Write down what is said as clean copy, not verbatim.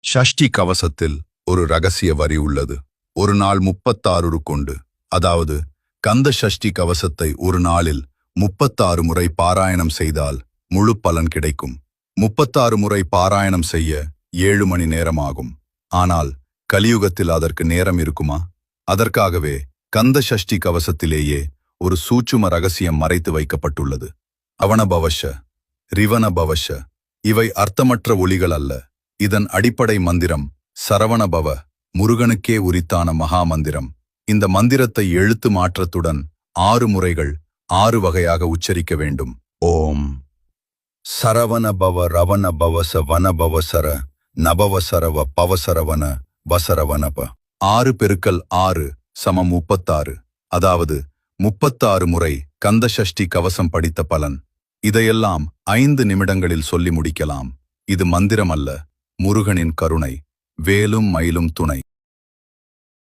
ஷஷ்டி கவசத்தில் ஒரு ரகசிய வரி உள்ளது. ஒரு நாள் 36 கொண்டு, அதாவது கந்த ஷஷ்டி கவசத்தை ஒரு நாளில் 36 முறை பாராயணம் செய்தால் முழு பலன் கிடைக்கும். 36 முறை பாராயணம் செய்ய 7 மணி நேரம் ஆகும். ஆனால் கலியுகத்தில் அதற்கு நேரம் இருக்குமா? அதற்காகவே கந்த ஷஷ்டி கவசத்திலேயே ஒரு சூட்சும ரகசியம் மறைத்து வைக்கப்பட்டுள்ளது. அவனபவஷ, ரிவனபவஷ இவை அர்த்தமற்ற ஒலிகள் அல்ல. இதன் அடிப்படை மந்திரம் சரவணபவ, முருகனுக்கே உரித்தான மகா மந்திரம். இந்த மந்திரத்தை எழுத்து மாற்றத்துடன் 6 முறைகள் 6 வகையாக உச்சரிக்க வேண்டும். ஓம் சரவணபவ ரவணபவச வனபவசர நபவசரவ பவசரவன வசரவனப. 6 பெருக்கல் 6 சமம் 36. அதாவது 36 முறை கந்த ஷஷ்டி கவசம் படித்த பலன். இதையெல்லாம் 5 நிமிடங்களில் சொல்லி முடிக்கலாம். இது மந்திரம் அல்ல, முருகனின் கருணை. வேலும் மயிலும் துணை.